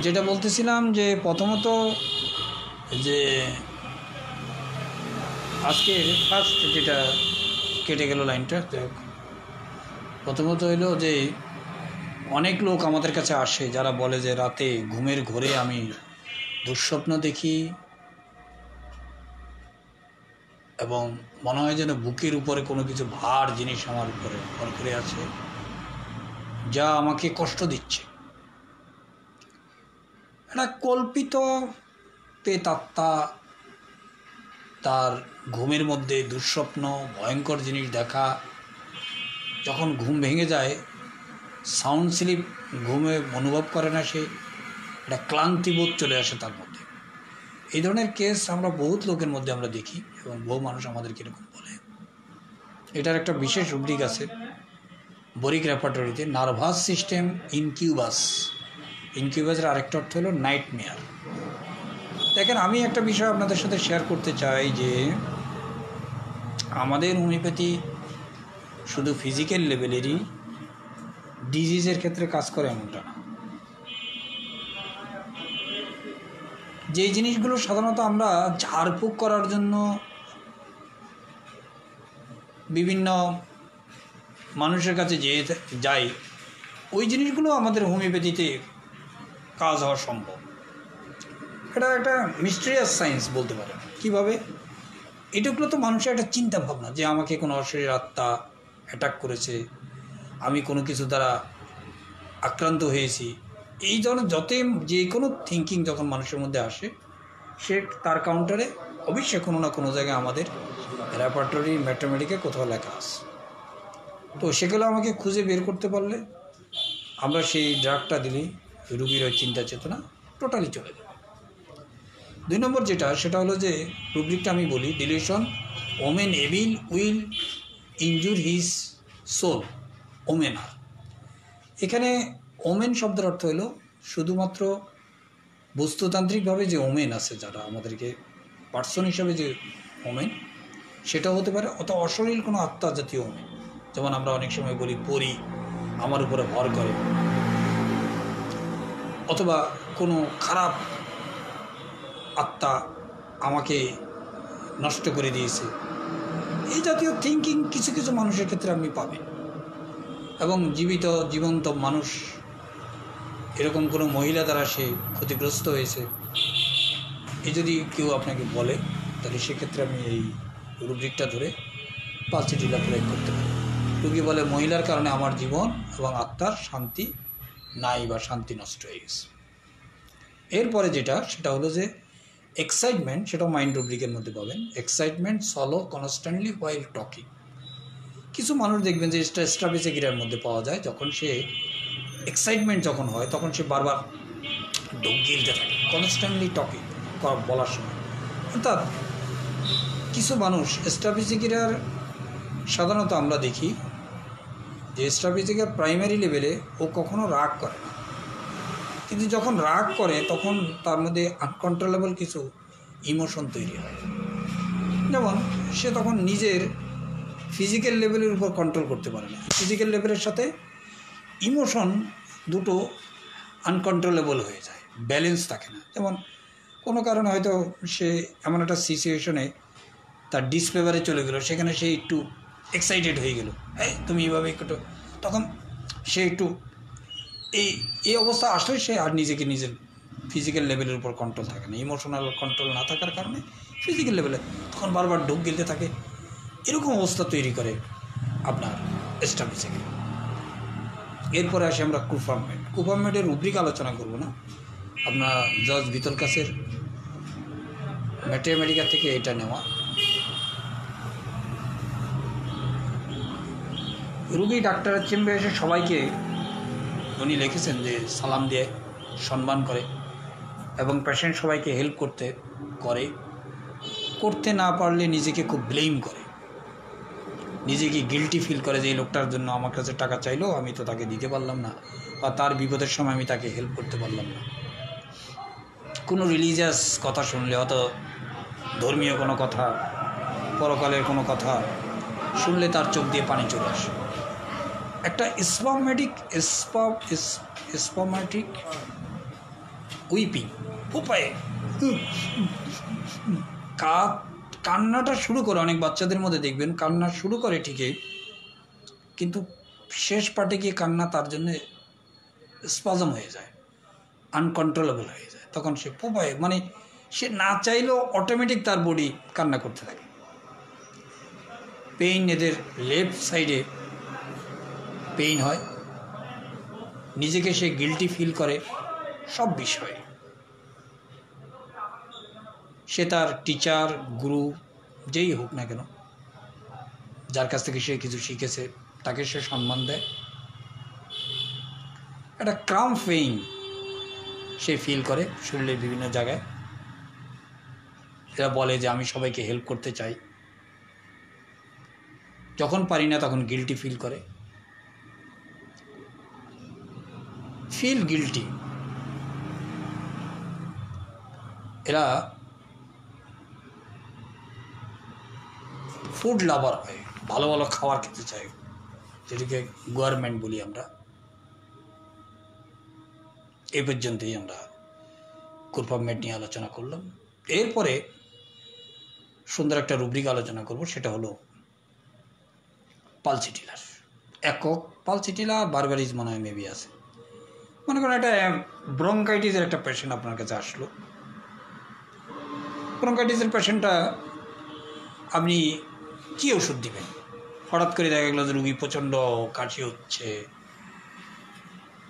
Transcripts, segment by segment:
যেটা বলতেছিলাম যে প্রথমত যে আজকের ফার্স্ট যেটা কেটে গেল লাইনটা, প্রথমত হইল যে অনেক লোক আমাদের কাছে আসে যারা বলে যে রাতে ঘুমের ঘোরে আমি দুঃস্বপ্ন দেখি এবং মনে হয় যেন বুকের উপরে কোনো কিছু ভার জিনিস আমার উপরে ভর করে আছে, যা আমাকে কষ্ট দিচ্ছে। একটা কল্পিত প্রেতাত্মা তার ঘুমের মধ্যে দুঃস্বপ্ন, ভয়ঙ্কর জিনিস দেখা, যখন ঘুম ভেঙে যায়, সাউন্ড স্লিপ, ঘুমে অনুভব করে না, সে একটা ক্লান্তিবোধ চলে আসে তার মধ্যে। এই ধরনের কেস আমরা বহুত লোকের মধ্যে আমরা দেখি এবং বহু মানুষ আমাদেরকে এরকম বলে। এটার একটা বিশেষ রুব্রিক আছে বরিক রেপার্টরিতে, নার্ভাস সিস্টেম ইনকিউবাস। ইনকিউবাসের আরেকটা অর্থ হলো নাইটমেয়ার। দেখেন, আমি একটা বিষয় আপনাদের সাথে শেয়ার করতে চাই যে আমাদের হোমিওপ্যাথি শুধু ফিজিক্যাল লেভেলেরই ডিজিজের ক্ষেত্রে কাজ করে এমনটা না। যে জিনিসগুলো সাধারণত আমরা ঝাড়ফুঁক করার জন্য বিভিন্ন মানুষের কাছে যাই, ওই জিনিসগুলো আমাদের হোমিওপ্যাথিতে কাজ হওয়া সম্ভব। এটা একটা মিস্টেরিয়াস সায়েন্স বলতে পারেন। কীভাবে? এটাগুলো তো মানুষের একটা চিন্তা ভাবনা যে আমাকে কোনো অশরীর আত্মা অ্যাটাক করেছে, আমি কোনো কিছু দ্বারা আক্রান্ত হয়েছি, এই ধরনের যে কোনো থিঙ্কিং যখন মানুষের মধ্যে আসে, সে তার কাউন্টারে অবশ্যই কোনো না কোনো জায়গায় আমাদের রেপার্টরি ম্যাথমেটিকে কোথাও লেখা আছে। তো সেগুলো আমাকে খুঁজে বের করতে পারলে আমরা সেই ড্রাগটা দিলেই রুগীর ওই চিন্তা চেতনা টোটালি চলে যাবে। 2 নম্বর যেটা, সেটা হলো যে রুব্রিকটা আমি বলি, delusion omen evil will injure his soul ওমেনার। এখানে ওমেন শব্দের অর্থ হলো শুধুমাত্র বস্তুতান্ত্রিকভাবে যে ওমেন আছে, যারা আমাদেরকে পার্সন হিসাবে যে ওমেন, সেটা হতে পারে, অত অশরীর কোনো আত্মা জাতীয় ওমেন। যেমন আমরা অনেক সময় বলি পরী আমার উপরে ভর করে, অথবা কোনো খারাপ আত্মা আমাকে নষ্ট করে দিয়েছে, এই জাতীয় থিঙ্কিং কিছু কিছু মানুষের ক্ষেত্রে আপনি পাবেন। এবং জীবন্ত মানুষ, এরকম কোনো মহিলা দ্বারা সে ক্ষতিগ্রস্ত হয়েছে, এই যদি কেউ আপনাকে বলে, তাহলে সেক্ষেত্রে আমি এই রুব্রিকটা ধরে পালসিটিলা প্রয়োগ করতে পারি। রুগী বলে মহিলার কারণে আমার জীবন এবং আত্মার শান্তি নাই বা শান্তি নষ্ট হয়ে গেছে। এরপরে যেটা, সেটা হলো যে এক্সাইটমেন্ট, সেটাও মাইন্ড রুব্রিকের মধ্যে পাবেন। Excitement solo constantly while talking. কিছু মানুষ দেখবেন যে স্ট্রাপিজিয়ার মধ্যে পাওয়া যায়, যখন সে এক্সাইটমেন্ট যখন হয় তখন সে বারবার ঢোক গিলতে থাকে, কনস্ট্যান্টলি টকিং বলার সময়। অর্থাৎ কিছু মানুষ স্ট্রাপিজিয়ার সাধারণত আমরা দেখি যে স্ট্রাপিজিয়ার প্রাইমারি লেভেলে ও কখনো রাগ করে না, কিন্তু যখন রাগ করে তখন তার মধ্যে আনকন্ট্রোলেবল কিছু ইমোশন তৈরি হয়। যেমন সে তখন নিজের ফিজিক্যাল লেভেলের উপর কন্ট্রোল করতে পারে না, ফিজিক্যাল লেভেলের সাথে ইমোশন দুটো আনকন্ট্রোলেবল হয়ে যায়, ব্যালেন্স থাকে না। যেমন কোনো কারণে হয়তো সে এমন একটা সিচুয়েশনে তার ডিসফেভারে চলে গেল, সেখানে সে একটু এক্সাইটেড হয়ে গেল, তুমি এইভাবে একটু, তখন সে একটু এই অবস্থা আসলে সে আর নিজের ফিজিক্যাল লেভেলের উপর কন্ট্রোল থাকে না, ইমোশনাল কন্ট্রোল না থাকার কারণে ফিজিক্যাল লেভেলে তখন বারবার ঢোক গিলতে থাকে। এরকম অবস্থা তৈরি করে আপনার স্ট্রাপিজিয়া। এরপরে আসে আমরা কুফারমেন্ট। কুফারমেন্টের রুব্রিক আলোচনা করব না, আপনার জজ ভিতরকাসের ম্যাথমেটিকা থেকে এটা নেওয়া। রুগী ডাক্তারের চেম্বারে এসে সবাইকে উনি লিখেছেন যে সালাম দিয়ে সম্মান করে এবং পেশেন্ট সবাইকে হেল্প করতে না পারলে নিজেকে খুব ব্লেম করে, নিজেকে গিল্টি ফিল করে যে এই লোকটার জন্য আমার কাছে টাকা চাইলো, আমি তো তাকে দিতে পারলাম না, বা তার বিপদের সময় আমি তাকে হেল্প করতে পারলাম না। কোনো রিলিজিয়াস কথা শুনলে, অত ধর্মীয় কোনো কথা, পরকালের কোনো কথা শুনলে তার চোখ দিয়ে পানি চলে আসে। একটা স্পারম্যাটিক উইপিং, ফুপায়ে কান্নাটা শুরু করে। অনেক বাচ্চাদের মধ্যে দেখবেন কান্না শুরু করে ঠিকই, কিন্তু শেষ পার্টে গিয়ে কান্না তার জন্যে স্পাজম হয়ে যায়, আনকন্ট্রোলেবল হয়ে যায়। তখন সে ফুপায়ে, মানে সে না চাইলেও অটোমেটিক তার বডি কান্না করতে থাকে। পেইন, এদের লেফট সাইডে পেইন হয়, নিজেকে সে গিল্টি ফিল করে সব বিষয়ে। সে তার টিচার, গুরু যেই হোক না কেন, যার কাছ থেকে সে কিছু শিখেছে তাকে সে সম্মান দেয়। একটা ক্রাম্প পেইন সে ফিল করে শরীরের বিভিন্ন জায়গায়। এরা বলে যে আমি সবাইকে হেল্প করতে চাই, যখন পারি না তখন গিল্টি ফিল করে, ফিল গিল্টি। এরা ফুড লাভার হয়, ভালো ভালো খাবার খেতে চায়, যেটাকে গভর্নমেন্ট বলি আমরা। এই পর্যন্তই আমরা কুরপামেট নিয়ে আলোচনা করলাম। এরপরে সুন্দর একটা রুব্রিক আলোচনা করব, সেটা হলো পালসিটিলার। একক পালসিটিলা, বারবারিজ মনে হয় মেবি আছে। মনে করেন একটা ব্রঙ্কাইটিসের একটা পেশেন্ট আপনার কাছে আসলো। ব্রঙ্কাইটিসের পেশেন্টটা আপনি কী ওষুধ দিবেন? হঠাৎ করে দেখা গেলো যে রুগী প্রচণ্ড কাশি হচ্ছে,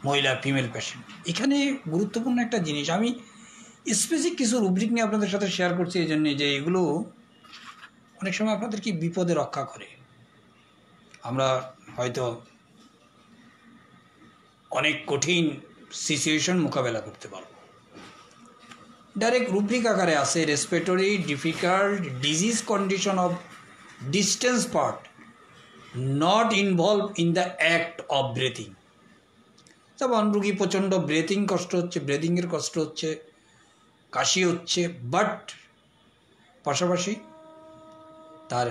মহিলা, ফিমেল পেশেন্ট। এখানে গুরুত্বপূর্ণ একটা জিনিস, আমি স্পেসিফিক কিছু রুব্রিক নিয়ে আপনাদের সাথে শেয়ার করছি এই জন্যে যে এগুলো অনেক সময় আপনাদের কি বিপদে রক্ষা করে। আমরা হয়তো অনেক কঠিন সিচুয়েশন মোকাবেলা করতে পারব। ডাইরেক্ট রুব্রিক আকারে আছে respiratory difficult disease condition of distance part not involve in the act of breathing. যেমন রুগী প্রচণ্ড ব্রেথিং কষ্ট হচ্ছে, ব্রেথিংয়ের কষ্ট হচ্ছে, কাশি হচ্ছে, বাট পাশাপাশি তার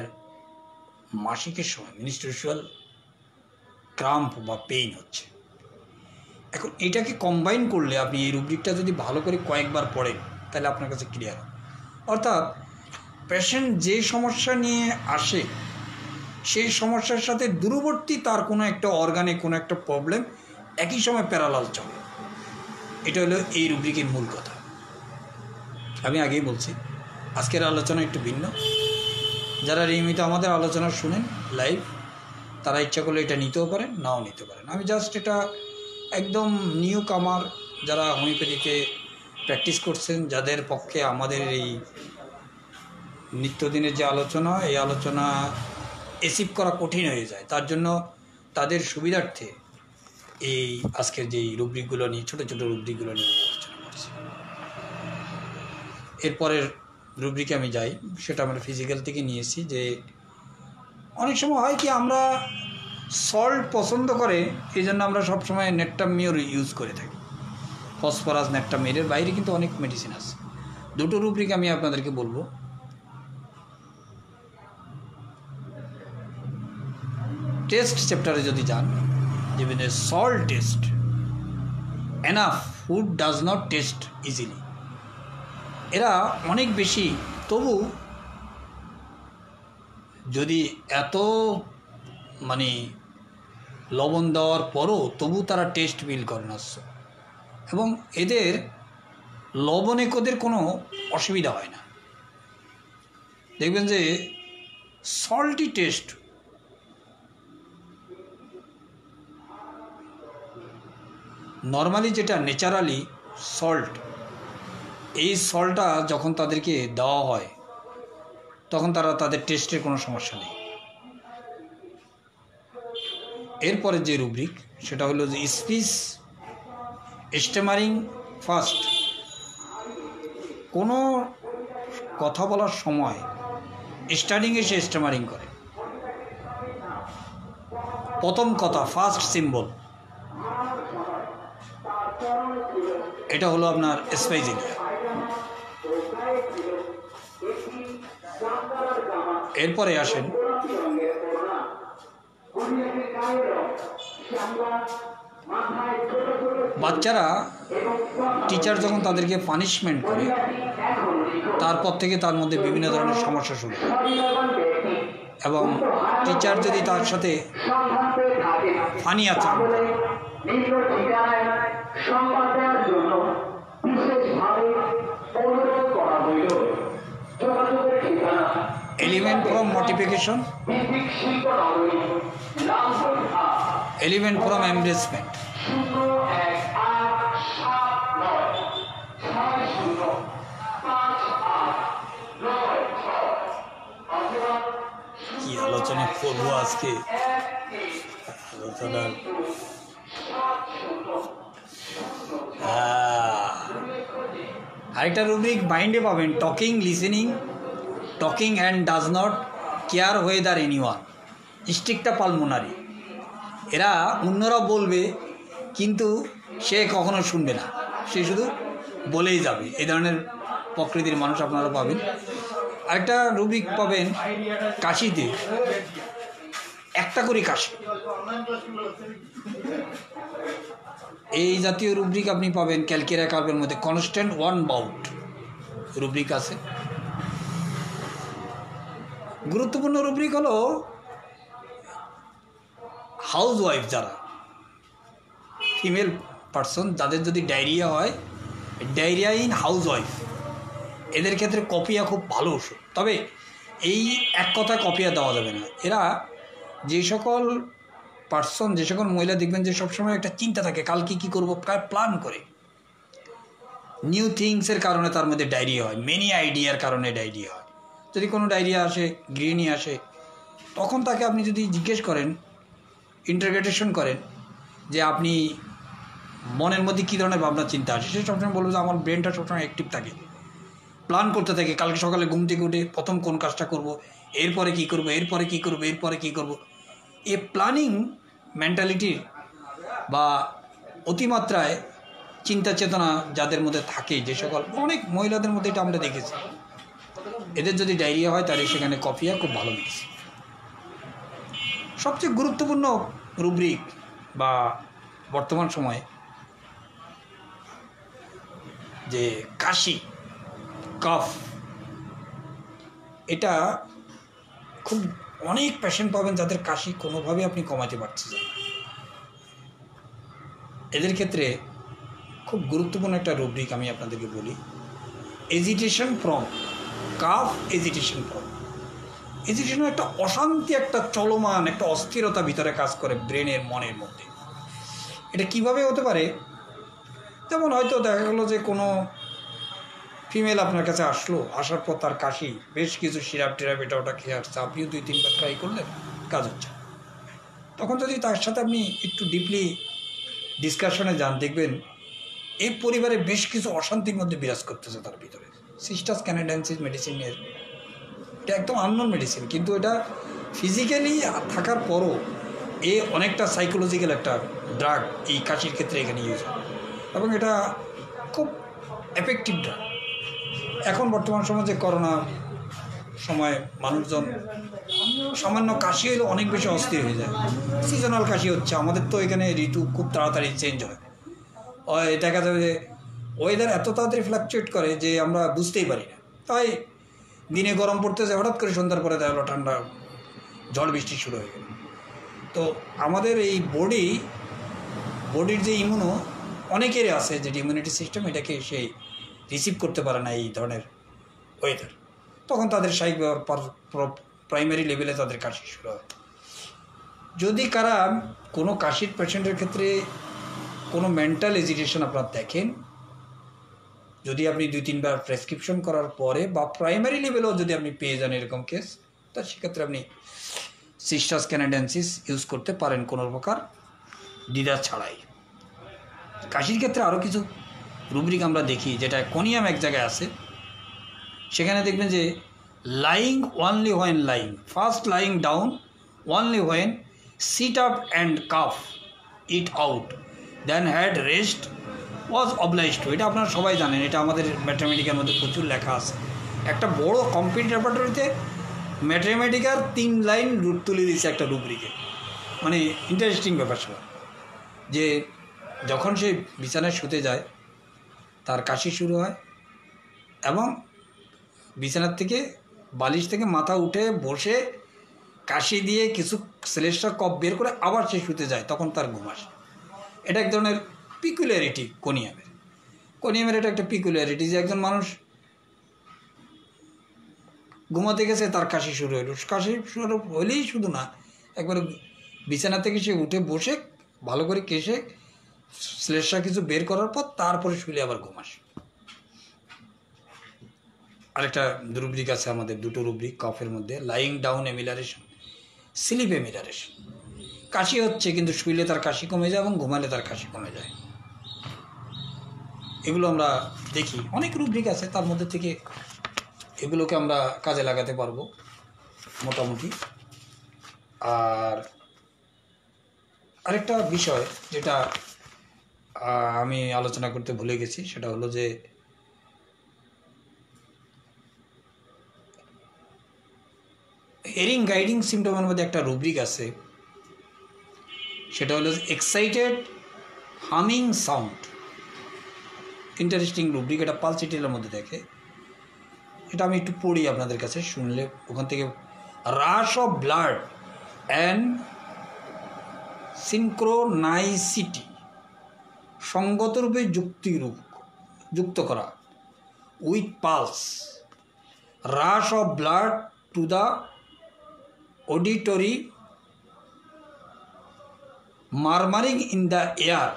মাসিকের সময় মিনিস্ট্রুয়াল ক্রাম্প বা পেইন হচ্ছে। এখন এটাকে কম্বাইন করলে আপনি এই রুব্রিকটা যদি ভালো করে কয়েকবার পড়েন তাহলে আপনার কাছে ক্লিয়ার হবে। অর্থাৎ পেশেন্ট যে সমস্যা নিয়ে আসে সেই সমস্যার সাথে দূরবর্তী তার কোনো একটা অর্গানে কোনো একটা প্রবলেম একই সময় প্যারালাল চলে। এটা হলো এই রুব্রিকের মূল কথা। আমি আগেই বলছি আজকের আলোচনা একটু ভিন্ন। যারা নিয়মিত আমাদের আলোচনা শুনেন লাইভ, তারা ইচ্ছা করলে এটা নিতেও পারেন, নাও নিতে পারেন। আমি জাস্ট এটা একদম নিউ কামার, যারা হোমিওপ্যাথিতে প্র্যাকটিস করছেন, যাদের পক্ষে আমাদের এই নিত্যদিনের যে আলোচনা, এই আলোচনা অ্যাচিভ করা কঠিন হয়ে যায়, তার জন্য তাদের সুবিধার্থে এই আজকের যেই রুব্রিকগুলো নিয়ে, ছোটো ছোটো রুব্রিকগুলো নিয়ে আলোচনা করছি। এরপরের রুব্রিকে আমি যাই, সেটা আমরা ফিজিক্যাল থেকে নিয়েছি। যে অনেক সময় হয় কি, আমরা সল্ট পছন্দ করে এই জন্য আমরা সবসময় নেট্টামিওর ইউজ করে থাকি, ফসফরাস নেট্টামিওরের বাইরে কিন্তু অনেক মেডিসিন আছে। দুটো রুব্রিক আমি আপনাদেরকে বলবো। টেস্ট চ্যাপ্টারে যদি যান, যেমন salt test, enough food does not test easily. এরা অনেক বেশি, তবু যদি এত মানে লবণ দেওয়ার পরও তবু তারা টেস্ট ফিল করে না, এবং এদের লবণে কোদের কোনো অসুবিধা হয় না। দেখবেন যে সল্টি টেস্ট, নর্মালি যেটা ন্যাচারালি সল্ট, এই সল্টটা যখন তাদেরকে দেওয়া হয় তখন তাদের টেস্টের কোনো সমস্যা নেই। এরপরে যে রুব্রিক সেটা হলো যে স্পিচ স্ট্যামারিং ফার্স্ট। কোনো কথা বলার সময় স্টার্টিংয়ে সে স্ট্যামারিং করে, প্রথম কথা ফার্স্ট সিম্বল, এটা হলো আপনার স্পাইজেলিয়া। এরপরে আসেন বাচ্চারা টিচার যখন তাদেরকে পানিশমেন্ট করে তারপর থেকে তার মধ্যে বিভিন্ন ধরনের সমস্যা শুরু হয়, এবং টিচার যদি তার সাথে ফানি আচরণ করে, element from mortification, element from embarrassment. কি আলোচনা করবো আজকে, আলোচনার আরেকটা রুব্রিক মাইন্ডে পাবেন, talking, listening, talking and does not care whether anyone, স্ট্রিকটা পালমোনারি। এরা অন্যরা বলবে কিন্তু সে কখনো শুনবে না, সে শুধু বলেই যাবে। এই ধরনের প্রকৃতির মানুষ আপনারা পাবেন। আরেকটা রুব্রিক পাবেন কাশিতে, একটা করে কাশি, এই জাতীয় রুব্রিক আপনি পাবেন। ক্যালকেরিয়া কার্ভের মধ্যে কনস্ট্যান্ট ওয়ান বাউট রুব্রিক আছে। গুরুত্বপূর্ণ রুব্রিক হলো হাউস ওয়াইফ, যারা ফিমেল পার্সন, যাদের যদি ডায়রিয়া হয়, ডায়রিয়া ইন হাউস ওয়াইফ, এদের ক্ষেত্রে কপিয়া খুব ভালো ওষুধ। তবে এই এক কথায় কপিয়া দেওয়া যাবে না। এরা যে সকল পার্সন, যে সকল মহিলা দেখবেন যে সবসময় একটা চিন্তা থাকে, কালকে কী করবো, প্রায় প্ল্যান করে, নিউ থিংসের কারণে তার মধ্যে ডায়রিয়া হয়, মেনি আইডিয়ার কারণে ডায়রিয়া হয়। যদি কোনো ডায়রিয়া আসে, গৃহিণী আসে, তখন তাকে আপনি যদি জিজ্ঞেস করেন, ইন্টারগ্রেটেশন করেন যে আপনি মনের মধ্যে কী ধরনের ভাবনা চিন্তা আসে, সে সবসময় বলবে যে আমার ব্রেনটা সবসময় অ্যাক্টিভ থাকে, প্ল্যান করতে থাকে, কালকে সকালে ঘুম থেকে উঠে প্রথম কোন কাজটা করব, এরপরে কী করব, এরপরে কী করব, এরপরে কী করব। এ প্ল্যানিং মেন্টালিটির বা অতিমাত্রায় চিন্তা চেতনা যাদের মধ্যে থাকে, যে সকল অনেক মহিলাদের মধ্যে এটা আমরা দেখেছি, এদের যদি ডায়রিয়া হয় তাহলে সেখানে কপিয়া খুব ভালো মেডিসিন। সবচেয়ে গুরুত্বপূর্ণ রুব্রিক বা বর্তমান সময়ে যে কাশি, কাফ, এটা খুব অনেক পেশেন্ট পাবেন যাদের কাশি কোনোভাবে আপনি কমাতে পারছেন। এদের ক্ষেত্রে খুব গুরুত্বপূর্ণ একটা রুব্রিক আমি আপনাদেরকে বলি, agitation from calf, agitation from. Agitation একটা অশান্তি, একটা চলমান একটা অস্থিরতা ভিতরে কাজ করে ব্রেনের, মনের মধ্যে। এটা কিভাবে হতে পারে? যেমন হয়তো দেখা গেলো যে কোনো ফিমেল আপনার কাছে আসলো, আসার পর তার কাশি, বেশ কিছু সিরাপ টিরাপ এটা ওটা খেয়ে আসছে, আপনিও 2-3বার ট্রাই করলেন, কাজ হচ্ছে। তখন যদি তার সাথে আপনি একটু ডিপলি ডিসকাশনে যান, দেখবেন এই পরিবারে বেশ কিছু অশান্তির মধ্যে বিরাজ করতেছে তার ভিতরে। সিস্টাস ক্যানাডেন্সিস মেডিসিনের, এটা একদম আননোন মেডিসিন, কিন্তু এটা ফিজিক্যালি থাকার পরও এ অনেকটা সাইকোলজিক্যাল একটা ড্রাগ এই কাশির ক্ষেত্রে এখানে ইউজ হয়, এবং এটা খুব এফেক্টিভ ড্রাগ। এখন বর্তমান সমাজে করোনা সময় মানুষজন সামান্য কাশি হলে অনেক বেশি অস্থির হয়ে যায়। সিজনাল কাশি হচ্ছে, আমাদের তো এখানে ঋতু খুব তাড়াতাড়ি চেঞ্জ হয়, দেখা যাবে যে ওয়েদার এত তাড়াতাড়ি ফ্লাকচুয়েট করে যে আমরা বুঝতেই পারি না। তাই দিনে গরম পড়তেছে, হঠাৎ করে সন্ধ্যার পরে দেখা গেলো ঠান্ডা, ঝড় বৃষ্টি শুরু হয়ে গেল। তো আমাদের এই বডির যে ইমিউনো অনেকেরই আছে, যেটি ইমিউনিটি সিস্টেম, এটাকে সেই রিসিভ করতে পারে না এই ধরনের ওয়েদার, তখন তাদের স্বাভাবিক প্রাইমারি লেভেলে তাদের কাশি শুরু হয়। যদি কারা কোনো কাশির পেশেন্টের ক্ষেত্রে কোনো মেন্টাল এজিটেশন আপনার দেখেন, যদি আপনি 2-3বার প্রেসক্রিপশন করার পরে বা প্রাইমারি লেভেলেও যদি আপনি পেয়ে যান এরকম কেস, তা সেক্ষেত্রে আপনি সিস্টাস ক্যানাডেন্সিস ইউজ করতে পারেন কোনো প্রকার দ্বিধা ছাড়াই। কাশির ক্ষেত্রে আরও কিছু রুব্রিক আমরা দেখি, যেটা কোনিয়াম এক জায়গায় আছে, সেখানে দেখবেন যে lying only when lying, first lying down only when, sit up and cough it out, then had rest was obliged to. এটা আপনারা সবাই জানেন, এটা আমাদের ম্যাথমেটিক্যার মধ্যে প্রচুর লেখা আছে। একটা বড় কমপ্লিট রেপার্টরিতে ম্যাথমেটিক্যার 3 লাইন রুট তুলে দিয়েছে একটা রুব্রিকে। মানে ইন্টারেস্টিং ব্যাপার সব, যে যখন সে বিছানায় শুতে যায় তার কাশি শুরু হয় এবং বিছানার থেকে বালিশ থেকে মাথা উঠে বসে কাশি দিয়ে কিছু সেলেস্টার কফ বের করে আবার সে শুতে যায়, তখন তার ঘুম আসে। এটা এক ধরনের পিকুলিয়ারিটি কোনিয়ামের এটা একটা পিকুলিয়ারিটি যে একজন মানুষ ঘুমাতে গেছে তার কাশি শুরু হলো, কাশি শুরু হলেই শুধু না, একবার বিছানা থেকে সে উঠে বসে ভালো করে কেশে শ্লেষা কিছু বের করার পর তারপরে শুলে আবার ঘুম আসে। আরেকটা রুব্রিক আছে আমাদের, দুটো রুব্রিক কফের মধ্যে, লাইং ডাউন এমিলারেশন, স্লিপ এমিলারেশন। কাশি হচ্ছে কিন্তু শুইলে তার কাশি কমে যায় এবং ঘুমালে তার কাশি কমে যায়। এগুলো আমরা দেখি, অনেক রুব্রিক আছে, তার মধ্যে থেকে এগুলোকে আমরা কাজে লাগাতে পারবো মোটামুটি। আর আরেকটা বিষয় যেটা আমি আলোচনা করতে ভুলে গেছি সেটা হলো যে হিয়ারিং গাইডিং সিমটমের মধ্যে একটা রুব্রিক আছে, সেটা হলো excited humming sound. Interesting rubric, এটা পালসিটিলের মধ্যে দেখে। এটা আমি একটু পড়ি আপনাদের কাছে, শুনলে ওখান থেকে রাশ অফ ব্লাড অ্যান্ড সিনক্রোনাইসিটি, সঙ্গতরূপে যুক্ত করা, with pulse, rush of blood to the auditory, murmuring in the air,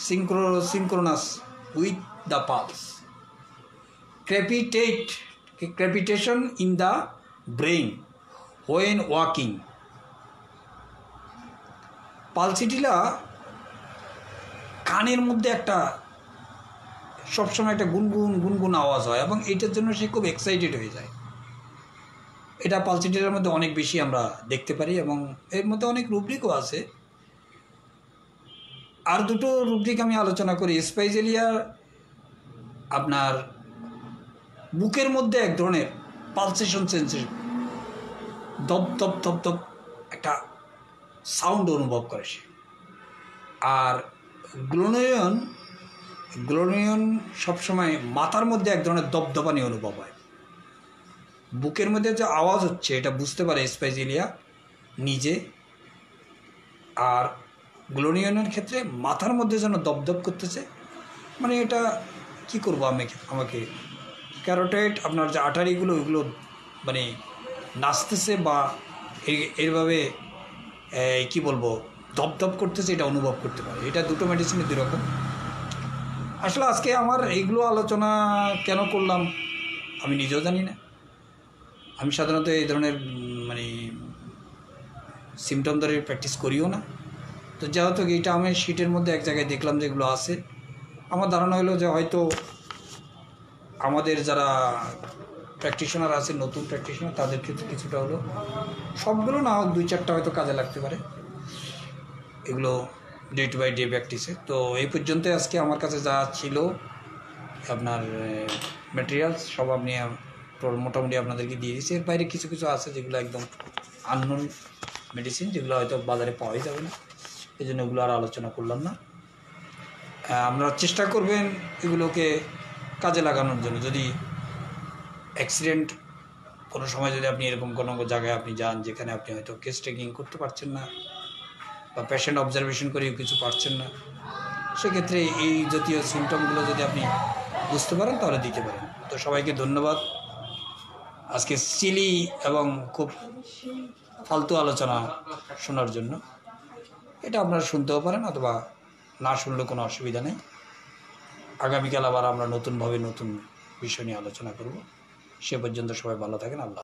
synchronous with the pulse, crepitation in the brain when walking. Pulsatilla কানের মধ্যে একটা সবসময় একটা গুনগুন আওয়াজ হয় এবং এইটার জন্য সে খুব এক্সাইটেড হয়ে যায়। এটা পালসিটিলার মধ্যে অনেক বেশি আমরা দেখতে পারি এবং এর মধ্যে অনেক রুব্রিকও আছে। আর দুটো রুব্রিক আমি আলোচনা করি। স্পাইজেলিয়া আপনার বুকের মধ্যে এক ধরনের পালসেশন সেন্সেশন, দপ দপ দপ দপ একটা সাউন্ড অনুভব করে সে। আর গ্লোনিয়ন সবসময় মাথার মধ্যে এক ধরনের দপদপানি অনুভব হয়। বুকের মধ্যে যে আওয়াজ হচ্ছে এটা বুঝতে পারে স্পাইজেলিয়া নিজে। আর গ্লোনিয়নের ক্ষেত্রে মাথার মধ্যে যেন দপদপ করতেছে, মানে এটা কি করবো আমাকে ক্যারোটাইড আপনার যে আটারিগুলো ওইগুলো মানে নাচতেছে বা এইভাবে কি বলবো দপদপ করতেছে, এটা অনুভব করতে পারে। এটা দুটো মেডিসিনের দুই রকম। আসলে আজকে আমার এইগুলো আলোচনা কেন করলাম আমি নিজেও জানি না। আমি সাধারণত এই ধরনের মানে সিমটম ধরে প্র্যাকটিস করিও না। তো যেহেতু এইটা আমি শিটের মধ্যে এক জায়গায় দেখলাম যে এগুলো আছে, আমার ধারণা হলো যে হয়তো আমাদের যারা প্র্যাকটিশনার আছে, নতুন প্র্যাকটিশনার, তাদের ক্ষেত্রে কিছুটা হলো, সবগুলো না হোক 2-4টা হয়তো কাজে লাগতে পারে এগুলো ডে টু বাই ডে প্র্যাকটিসে। তো এই পর্যন্তই আজকে আমার কাছে যা ছিল আপনার ম্যাটেরিয়ালস সব আপনি মোটামুটি আপনাদেরকে দিয়ে দিচ্ছি। এর বাইরে কিছু কিছু আছে যেগুলো একদম আননোন মেডিসিন, যেগুলো হয়তো বাজারে পাওয়াই যাবে না, এই জন্য ওগুলো আর আলোচনা করলাম না। আপনারা চেষ্টা করবেন এগুলোকে কাজে লাগানোর জন্য। যদি অ্যাক্সিডেন্ট কোনো সময় যদি আপনি এরকম কোনো জায়গায় আপনি যান যেখানে আপনি হয়তো কেস টেকিং করতে পারছেন না বা পেশেন্ট অবজারভেশন করেও কিছু পারছেন না, সেক্ষেত্রে এই জাতীয় সিমটমগুলো যদি আপনি বুঝতে পারেন তাহলে দিতে পারেন। তো সবাইকে ধন্যবাদ আজকে সিলি এবং খুব ফালতু আলোচনা শোনার জন্য। এটা আপনারা শুনতেও পারেন অথবা না শুনলেও কোনো অসুবিধা নেই। আগামীকাল আবার আমরা নতুন বিষয় নিয়ে আলোচনা করব। সে পর্যন্ত সবাই ভালো থাকেন। আল্লাহ।